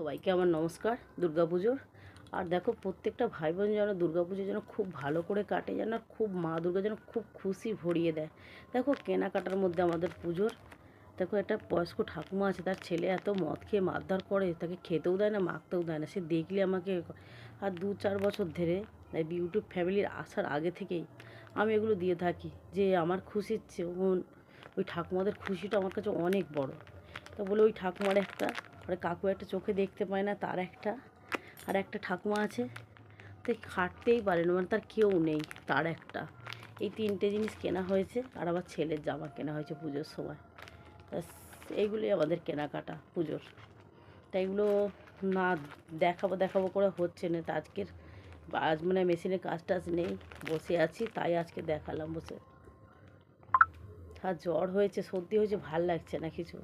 সবাইকে আমার নমস্কার দুর্গাপুজোর। আর দেখো প্রত্যেকটা ভাই বোন যেন দুর্গাপুজো যেন খুব ভালো করে কাটে, যেন খুব মা দুর্গা যেন খুব খুশি ভরিয়ে দেয়। দেখো কেনাকাটার মধ্যে আমাদের পুজোর, দেখো একটা বয়স্ক ঠাকুমা আছে, তার ছেলে এত মদ খেয়ে মারধর করে, তাকে খেতেও দেয় না মাখতেও দেয় না। সে দেখলে আমাকে, আর 2-4 বছর ধরে ইউটিউব ফ্যামিলির আসার আগে থেকেই আমি এগুলো দিয়ে থাকি, যে আমার খুশির চেয়ে ওই ঠাকুমাদের খুশিটা আমার কাছে অনেক বড়। তো বলে ওই ঠাকুমার একটা, আর কাকু একটা চোখে দেখতে পায় না, তার একটা, আর একটা ঠাকুমা আছে তো খাটতেই পারে না, মানে তার কেউ নেই, তার একটা। এই 3টে জিনিস কেনা হয়েছে, আর আবার ছেলের জামা কেনা হয়েছে পুজোর সময়। এইগুলোই আমাদের কেনাকাটা পুজোর। তাই এগুলো না দেখাবো দেখাবো করে হচ্ছে না। তা আজ মানে মেশিনে কাজ টাজ নেই, বসে আছি, তাই আজকে দেখালাম বসে। আর জ্বর হয়েছে, সর্দি হয়েছে, ভাল লাগছে না কিছু।